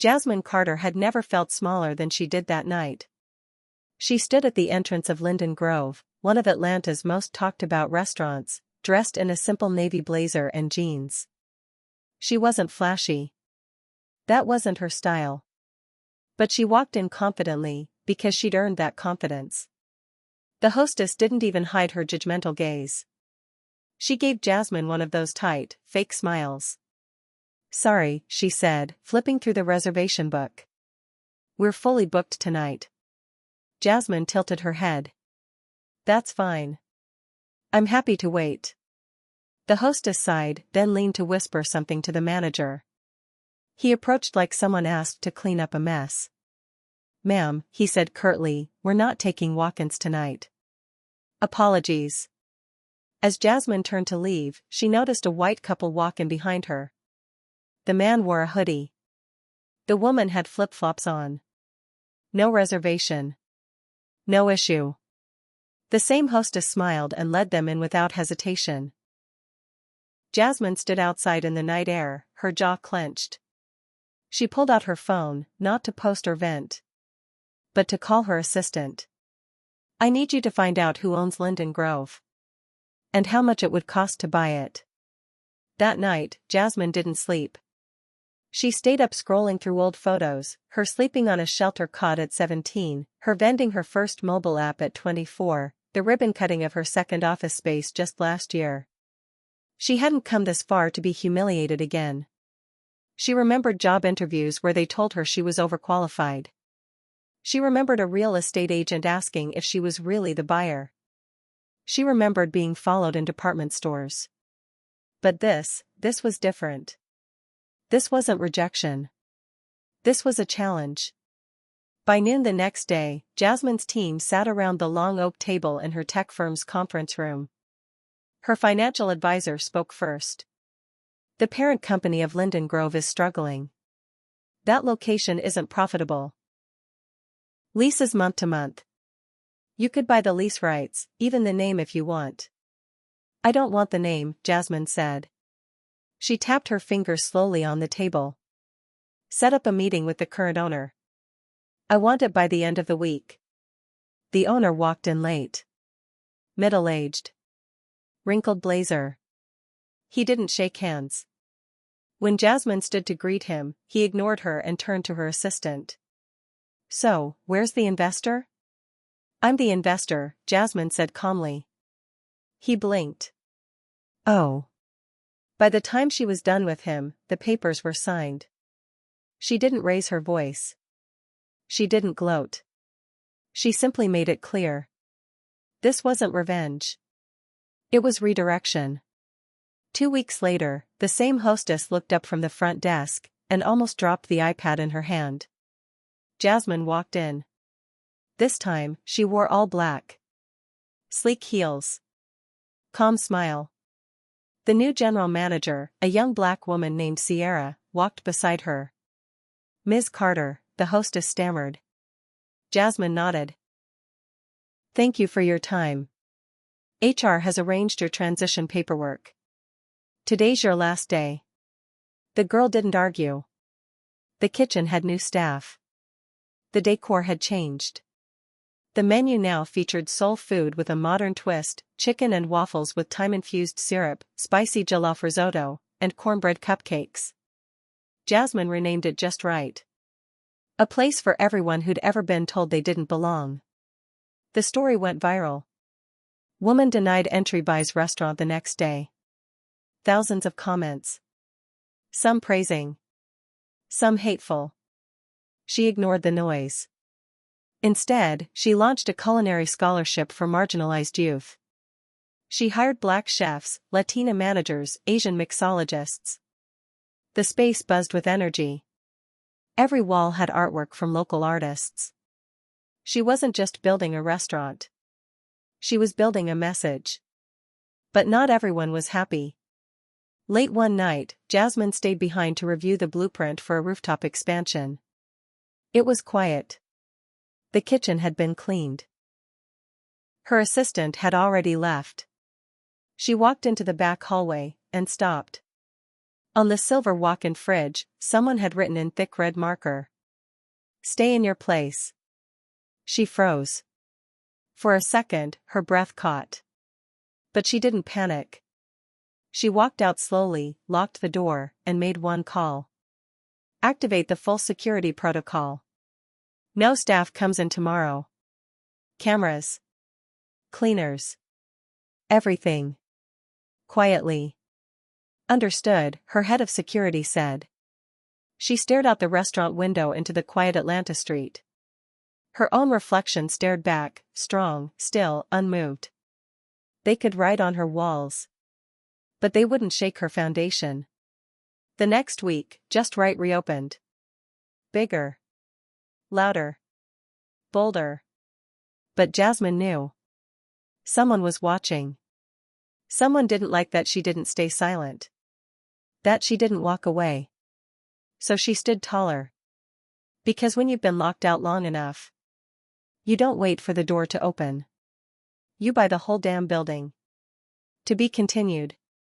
Jasmine Carter had never felt smaller than she did that night. She stood at the entrance of Linden Grove, one of Atlanta's most talked-about restaurants, dressed in a simple navy blazer and jeans. She wasn't flashy. That wasn't her style. But she walked in confidently, because she'd earned that confidence. The hostess didn't even hide her judgmental gaze. She gave Jasmine one of those tight, fake smiles. "Sorry," she said, flipping through the reservation book. "We're fully booked tonight." Jasmine tilted her head. "That's fine. I'm happy to wait." The hostess sighed, then leaned to whisper something to the manager. He approached like someone asked to clean up a mess. "Ma'am," he said curtly, "we're not taking walk-ins tonight." "Apologies." As Jasmine turned to leave, she noticed a white couple walk in behind her. The man wore a hoodie. The woman had flip-flops on. No reservation. No issue. The same hostess smiled and led them in without hesitation. Jasmine stood outside in the night air, her jaw clenched. She pulled out her phone, not to post or vent, but to call her assistant. "I need you to find out who owns Linden Grove. And how much it would cost to buy it." That night, Jasmine didn't sleep. She stayed up scrolling through old photos, her sleeping on a shelter cot at 17, her vending her first mobile app at 24, the ribbon cutting of her second office space just last year. She hadn't come this far to be humiliated again. She remembered job interviews where they told her she was overqualified. She remembered a real estate agent asking if she was really the buyer. She remembered being followed in department stores. But this was different. This wasn't rejection. This was a challenge. By noon the next day, Jasmine's team sat around the long oak table in her tech firm's conference room. Her financial advisor spoke first. "The parent company of Linden Grove is struggling. That location isn't profitable. Leases month to month. You could buy the lease rights, even the name if you want." "I don't want the name," Jasmine said. She tapped her fingers slowly on the table. "Set up a meeting with the current owner. I want it by the end of the week." The owner walked in late. Middle-aged. Wrinkled blazer. He didn't shake hands. When Jasmine stood to greet him, he ignored her and turned to her assistant. "So, where's the investor?" "I'm the investor," Jasmine said calmly. He blinked. "Oh." By the time she was done with him, the papers were signed. She didn't raise her voice. She didn't gloat. She simply made it clear. This wasn't revenge. It was redirection. 2 weeks later, the same hostess looked up from the front desk, and almost dropped the iPad in her hand. Jasmine walked in. This time, she wore all black. Sleek heels. Calm smile. The new general manager, a young black woman named Sierra, walked beside her. "Ms. Carter," the hostess stammered. Jasmine nodded. "Thank you for your time. HR has arranged your transition paperwork. Today's your last day." The girl didn't argue. The kitchen had new staff. The decor had changed. The menu now featured soul food with a modern twist, chicken and waffles with thyme-infused syrup, spicy jollof risotto, and cornbread cupcakes. Jasmine renamed it just right. A place for everyone who'd ever been told they didn't belong. The story went viral. Woman denied entry buys restaurant the next day. Thousands of comments. Some praising. Some hateful. She ignored the noise. Instead, she launched a culinary scholarship for marginalized youth. She hired black chefs, Latina managers, Asian mixologists. The space buzzed with energy. Every wall had artwork from local artists. She wasn't just building a restaurant. She was building a message. But not everyone was happy. Late one night, Jasmine stayed behind to review the blueprint for a rooftop expansion. It was quiet. The kitchen had been cleaned. Her assistant had already left. She walked into the back hallway, and stopped. On the silver walk-in fridge, someone had written in thick red marker. "Stay in your place." She froze. For a second, her breath caught. But she didn't panic. She walked out slowly, locked the door, and made one call. "Activate the full security protocol. No staff comes in tomorrow. Cameras. Cleaners. Everything. Quietly." "Understood," her head of security said. She stared out the restaurant window into the quiet Atlanta street. Her own reflection stared back, strong, still, unmoved. They could write on her walls, but they wouldn't shake her foundation. The next week, Just Right reopened. Bigger. Louder. Bolder. But Jasmine knew. Someone was watching. Someone didn't like that she didn't stay silent. That she didn't walk away. So she stood taller. Because when you've been locked out long enough, you don't wait for the door to open. You buy the whole damn building. To be continued.